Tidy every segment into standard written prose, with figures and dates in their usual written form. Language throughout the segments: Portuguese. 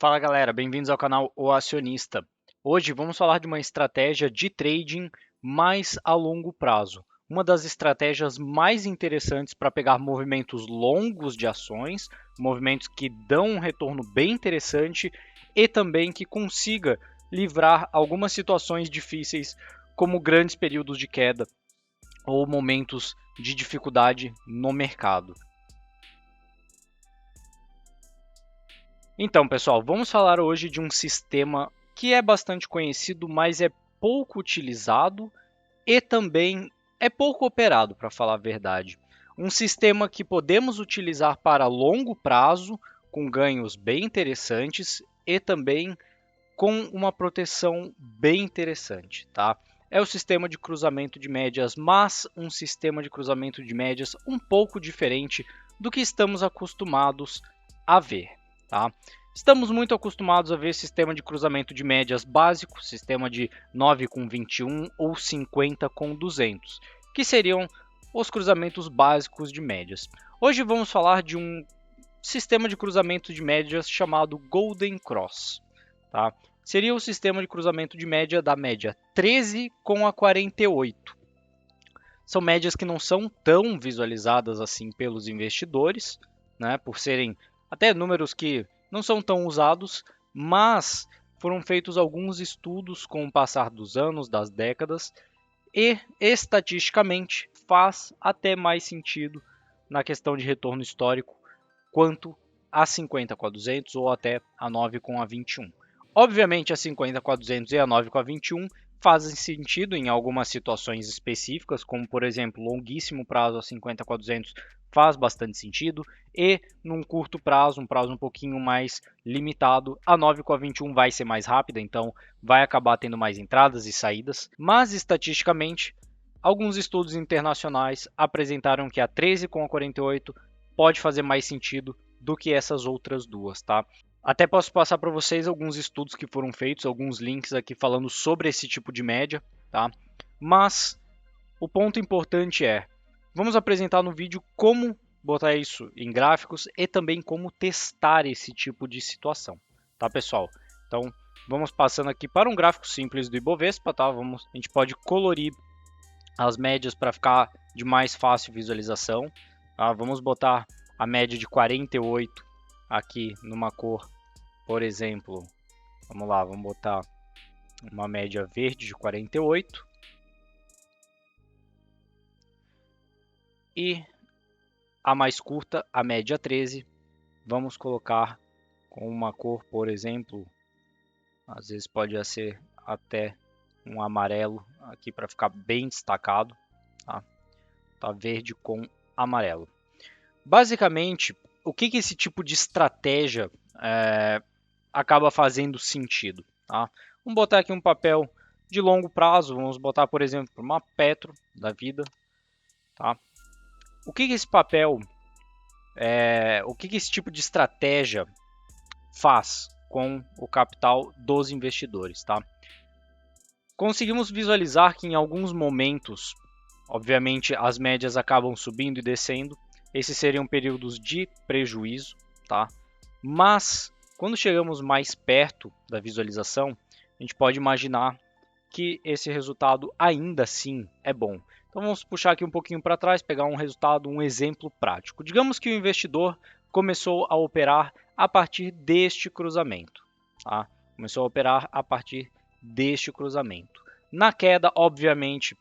Fala galera, bem-vindos ao canal O Acionista. Hoje vamos falar de uma estratégia de trading mais a longo prazo. Uma das estratégias mais interessantes para pegar movimentos longos de ações, movimentos que dão um retorno bem interessante e também que consiga livrar algumas situações difíceis, como grandes períodos de queda ou momentos de dificuldade no mercado. Então, pessoal, vamos falar hoje de um sistema que é bastante conhecido, mas é pouco utilizado e também é pouco operado, para falar a verdade. Um sistema que podemos utilizar para longo prazo, com ganhos bem interessantes e também com uma proteção bem interessante, tá? É o sistema de cruzamento de médias, mas um sistema de cruzamento de médias um pouco diferente do que estamos acostumados a ver, tá? Estamos muito acostumados a ver sistema de cruzamento de médias básico, sistema de 9 com 21 ou 50 com 200, que seriam os cruzamentos básicos de médias. Hoje vamos falar de um sistema de cruzamento de médias chamado Golden Cross, tá? Seria o sistema de cruzamento de média da média 13 com a 48. São médias que não são tão visualizadas assim pelos investidores, né, por serem até números que não são tão usados, mas foram feitos alguns estudos com o passar dos anos, das décadas, e estatisticamente faz até mais sentido na questão de retorno histórico quanto a 50 com a 200 ou até a 9 com a 21. Obviamente, a 50 com a 200 e a 9 com a 21 fazem sentido em algumas situações específicas, como por exemplo, longuíssimo prazo a 50 com a 200 faz bastante sentido, e num curto prazo, um prazo um pouquinho mais limitado, a 9 com a 21 vai ser mais rápida, então vai acabar tendo mais entradas e saídas, mas estatisticamente, alguns estudos internacionais apresentaram que a 13 com a 48 pode fazer mais sentido do que essas outras duas, tá? Até posso passar para vocês alguns estudos que foram feitos, alguns links aqui falando sobre esse tipo de média, tá? Mas o ponto importante é, vamos apresentar no vídeo como botar isso em gráficos e também como testar esse tipo de situação, tá, pessoal? Então, vamos passando aqui para um gráfico simples do Ibovespa, tá? A gente pode colorir as médias para ficar de mais fácil visualização. Tá? Vamos botar a média de 48 aqui numa cor, por exemplo, vamos lá, vamos botar uma média verde de 48 e a mais curta, a média 13, vamos colocar com uma cor, por exemplo, às vezes pode ser até um amarelo aqui para ficar bem destacado, tá? Tá verde com amarelo. Basicamente, o que esse tipo de estratégia acaba fazendo sentido? Tá? Vamos botar aqui um papel de longo prazo, vamos botar, por exemplo, uma Petro da vida. Tá? O que esse papel, o que esse tipo de estratégia faz com o capital dos investidores? Tá? Conseguimos visualizar que em alguns momentos, obviamente, as médias acabam subindo e descendo. Esses seriam períodos de prejuízo, tá? Mas quando chegamos mais perto da visualização, a gente pode imaginar que esse resultado ainda assim é bom. Então vamos puxar aqui um pouquinho para trás, pegar um resultado, um exemplo prático. Digamos que o investidor começou a operar a partir deste cruzamento, tá? Começou a operar a partir deste cruzamento. Na queda, obviamente,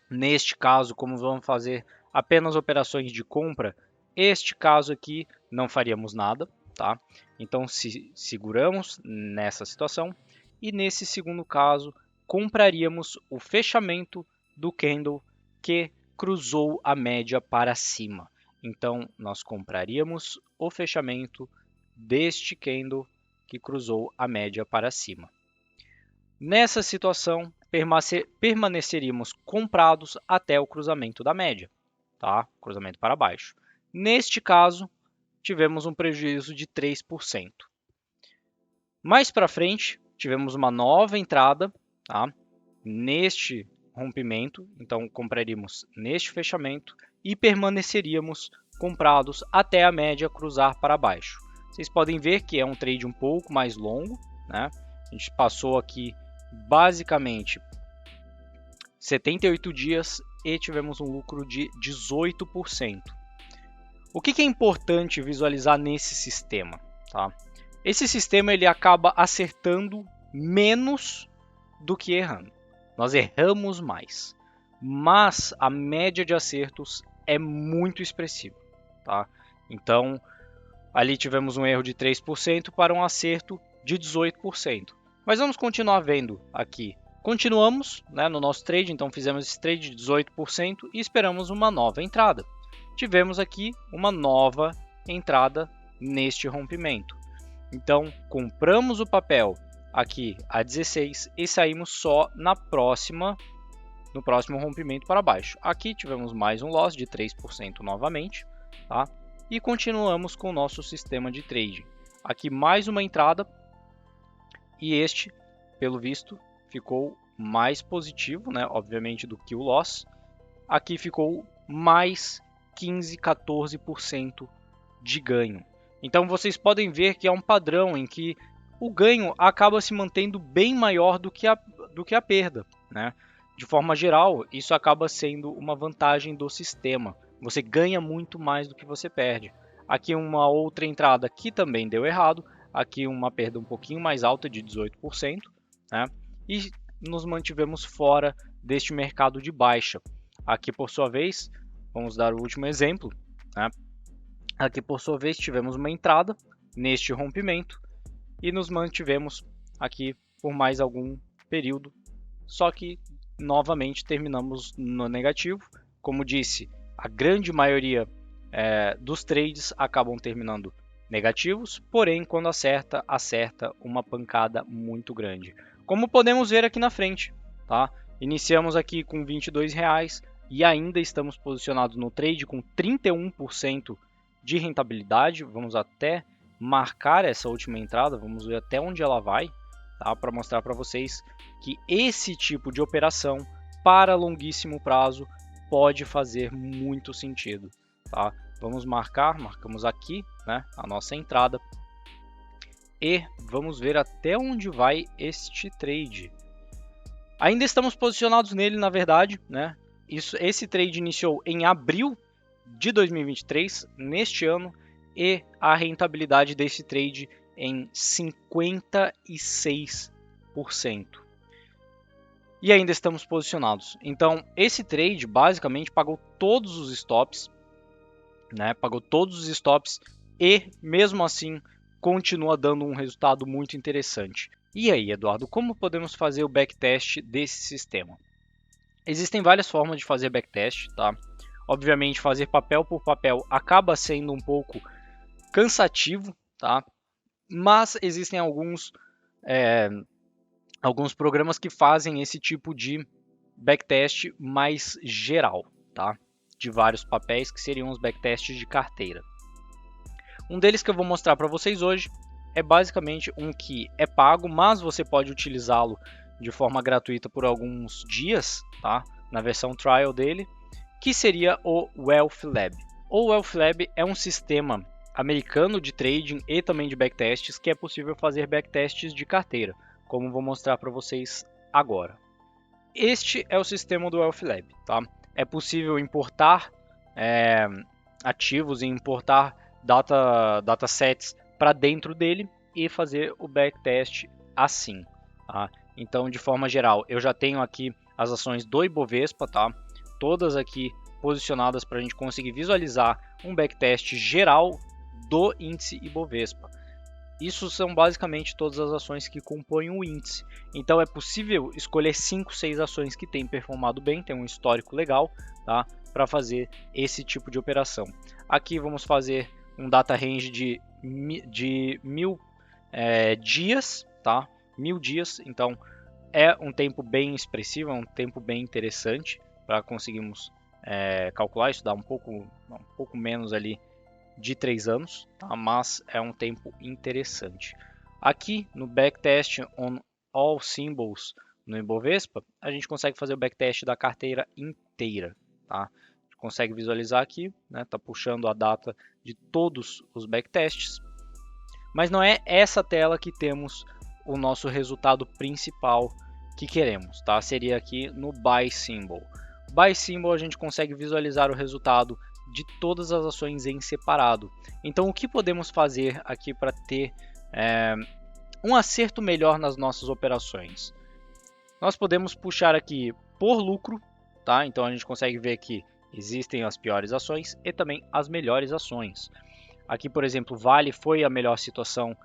neste caso, como vamos fazer apenas operações de compra, este caso aqui não faríamos nada, tá? Então, se seguramos nessa situação e nesse segundo caso, compraríamos o fechamento do candle que cruzou a média para cima. Então, nós compraríamos o fechamento deste candle que cruzou a média para cima. Nessa situação, permaneceríamos comprados até o cruzamento da média, tá? Cruzamento para baixo. Neste caso, tivemos um prejuízo de 3%. Mais para frente, tivemos uma nova entrada, tá? Neste rompimento, então compraríamos neste fechamento e permaneceríamos comprados até a média cruzar para baixo. Vocês podem ver que é um trade um pouco mais longo, né? A gente passou aqui basicamente 78 dias e tivemos um lucro de 18%. O que é importante visualizar nesse sistema? Tá? Esse sistema ele acaba acertando menos do que errando. Nós erramos mais, mas a média de acertos é muito expressiva. Tá? Então, ali tivemos um erro de 3% para um acerto de 18%. Mas vamos continuar vendo aqui. Continuamos, né, no nosso trade, então fizemos esse trade de 18% e esperamos uma nova entrada. Tivemos aqui uma nova entrada neste rompimento. Então, compramos o papel aqui a 16 e saímos só no próximo rompimento para baixo. Aqui tivemos mais um loss de 3% novamente, tá? E continuamos com o nosso sistema de trading. Aqui mais uma entrada e este, pelo visto, ficou mais positivo, né? Obviamente, do que o loss. Aqui ficou mais 15, 14% de ganho. Então vocês podem ver que é um padrão em que o ganho acaba se mantendo bem maior do que a perda, né? De forma geral, isso acaba sendo uma vantagem do sistema. Você ganha muito mais do que você perde. Aqui uma outra entrada que também deu errado. Aqui uma perda um pouquinho mais alta de 18%, né? E nos mantivemos fora deste mercado de baixa. Aqui, por sua vez, vamos dar o último exemplo, né? Aqui, por sua vez, tivemos uma entrada neste rompimento e nos mantivemos aqui por mais algum período, só que novamente terminamos no negativo. Como disse, a grande maioria dos trades acabam terminando negativos, porém quando acerta uma pancada muito grande. Como podemos ver aqui na frente, tá? Iniciamos aqui com R$22 e ainda estamos posicionados no trade com 31% de rentabilidade. Vamos até marcar essa última entrada, vamos ver até onde ela vai, tá? Para mostrar para vocês que esse tipo de operação para longuíssimo prazo pode fazer muito sentido, tá? Vamos marcamos aqui, né, a nossa entrada e vamos ver até onde vai este trade. Ainda estamos posicionados nele, na verdade, né? Esse trade iniciou em abril de 2023, neste ano, e a rentabilidade desse trade em 56%. E ainda estamos posicionados. Então, esse trade basicamente pagou todos os stops, né? Pagou todos os stops e, mesmo assim, continua dando um resultado muito interessante. E aí, Eduardo, como podemos fazer o backtest desse sistema? Existem várias formas de fazer backtest, tá? Obviamente, fazer papel por papel acaba sendo um pouco cansativo, tá? Mas existem alguns programas que fazem esse tipo de backtest mais geral, tá? De vários papéis, que seriam os backtests de carteira. Um deles que eu vou mostrar para vocês hoje é basicamente um que é pago, mas você pode utilizá-lo de forma gratuita por alguns dias, tá? Na versão trial dele, que seria o Wealth Lab. O Wealth Lab é um sistema americano de trading e também de backtests que é possível fazer backtests de carteira, como vou mostrar para vocês agora. Este é o sistema do Wealth Lab, tá? É possível importar ativos e importar datasets para dentro dele e fazer o backtest assim, tá? Então, de forma geral, eu já tenho aqui as ações do Ibovespa, tá? Todas aqui posicionadas para a gente conseguir visualizar um backtest geral do índice Ibovespa. Isso são basicamente todas as ações que compõem o índice. Então é possível escolher 5, 6 ações que têm performado bem, tem um histórico legal, tá? Para fazer esse tipo de operação. Aqui vamos fazer um data range de 1000 dias, tá? 1000 dias, então é um tempo bem expressivo, é um tempo bem interessante para conseguirmos calcular. Isso dá um pouco menos ali de 3 anos, tá? Mas é um tempo interessante. Aqui no Backtest on All Symbols no Ibovespa, a gente consegue fazer o backtest da carteira inteira, tá? A gente consegue visualizar aqui, né? Tá puxando a data de todos os backtests Mas não é essa tela que temos o nosso resultado principal que queremos, tá? Seria aqui no Buy Symbol. Buy Symbol a gente consegue visualizar o resultado de todas as ações em separado. Então o que podemos fazer aqui para ter um acerto melhor nas nossas operações? Nós podemos puxar aqui por lucro, tá? Então a gente consegue ver que existem as piores ações e também as melhores ações. Aqui, por exemplo, Vale foi a melhor situação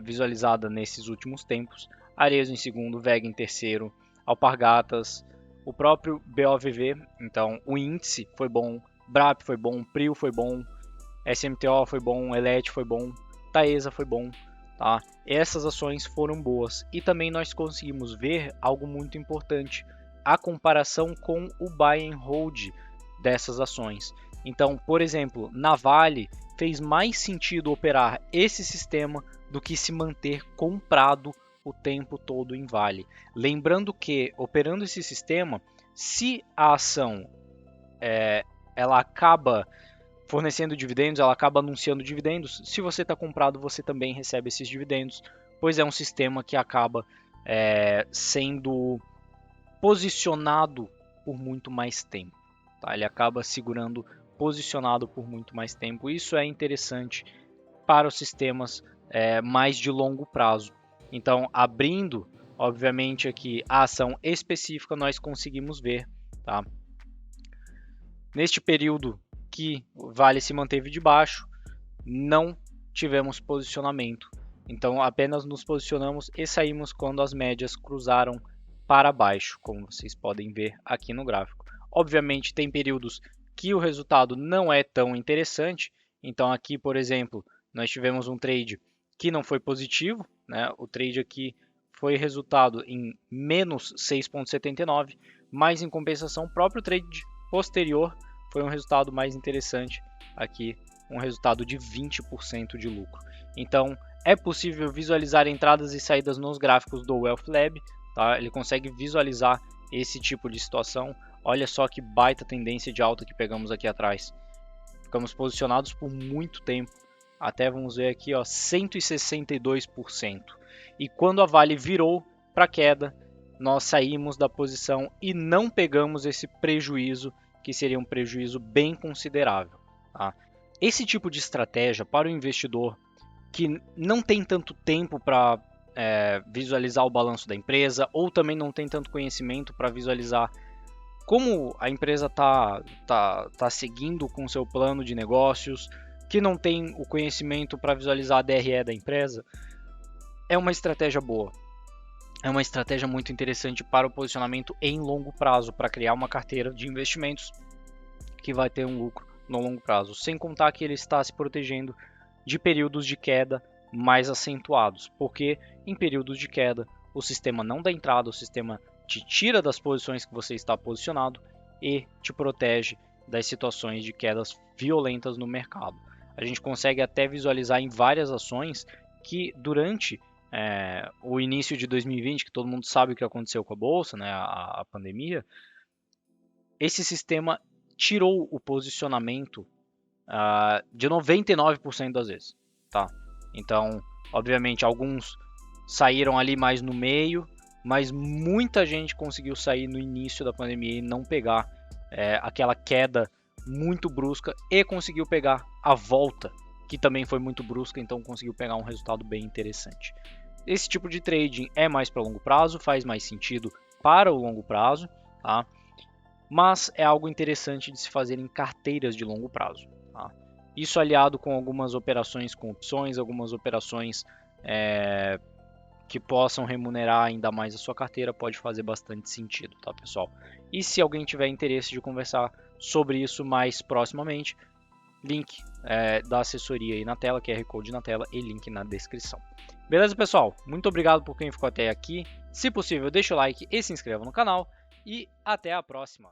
visualizada nesses últimos tempos. Arezzo em segundo, Vega em terceiro, Alpargatas, o próprio BOVV, então o índice foi bom, BRAP foi bom, PRIO foi bom, SMTO foi bom, ELET foi bom, Taesa foi bom, tá? Essas ações foram boas e também nós conseguimos ver algo muito importante, a comparação com o Buy and Hold dessas ações. Então, por exemplo, na Vale fez mais sentido operar esse sistema do que se manter comprado o tempo todo em Vale. Lembrando que, operando esse sistema, se a ação ela acaba fornecendo dividendos, ela acaba anunciando dividendos, se você está comprado, você também recebe esses dividendos, pois é um sistema que acaba sendo posicionado por muito mais tempo. Tá? Ele acaba segurando posicionado por muito mais tempo. Isso é interessante para os sistemas mais de longo prazo. Então, abrindo, obviamente, aqui a ação específica, nós conseguimos ver, tá? Neste período que o Vale se manteve de baixo, não tivemos posicionamento. Então, apenas nos posicionamos e saímos quando as médias cruzaram para baixo, como vocês podem ver aqui no gráfico. Obviamente, tem períodos que o resultado não é tão interessante. Então, aqui, por exemplo, nós tivemos um trade que não foi positivo, né? O trade aqui foi resultado em menos 6,79, mas em compensação, o próprio trade posterior foi um resultado mais interessante aqui, um resultado de 20% de lucro. Então, é possível visualizar entradas e saídas nos gráficos do Wealth Lab, tá? Ele consegue visualizar esse tipo de situação. Olha só que baita tendência de alta que pegamos aqui atrás. Ficamos posicionados por muito tempo, até vamos ver aqui, ó, 162%. E quando a Vale virou para queda, nós saímos da posição e não pegamos esse prejuízo, que seria um prejuízo bem considerável. Tá? Esse tipo de estratégia para o investidor que não tem tanto tempo para visualizar o balanço da empresa, ou também não tem tanto conhecimento para visualizar como a empresa tá seguindo com seu plano de negócios, que não tem o conhecimento para visualizar a DRE da empresa, é uma estratégia boa. É uma estratégia muito interessante para o posicionamento em longo prazo, para criar uma carteira de investimentos que vai ter um lucro no longo prazo, sem contar que ele está se protegendo de períodos de queda mais acentuados, porque em períodos de queda o sistema não dá entrada, o sistema te tira das posições que você está posicionado e te protege das situações de quedas violentas no mercado. A gente consegue até visualizar em várias ações que durante o início de 2020, que todo mundo sabe o que aconteceu com a bolsa, né, a pandemia, esse sistema tirou o posicionamento de 99% das vezes, tá? Então, obviamente, alguns saíram ali mais no meio, mas muita gente conseguiu sair no início da pandemia e não pegar aquela queda muito brusca e conseguiu pegar a volta, que também foi muito brusca, então conseguiu pegar um resultado bem interessante. Esse tipo de trading é mais para longo prazo, faz mais sentido para o longo prazo, tá? Mas é algo interessante de se fazer em carteiras de longo prazo. Tá? Isso aliado com algumas operações com opções, algumas operações que possam remunerar ainda mais a sua carteira, pode fazer bastante sentido, tá, pessoal? E se alguém tiver interesse de conversar sobre isso mais proximamente, link da assessoria aí na tela, QR Code na tela e link na descrição. Beleza, pessoal? Muito obrigado por quem ficou até aqui. Se possível, deixa o like e se inscreva no canal. E até a próxima!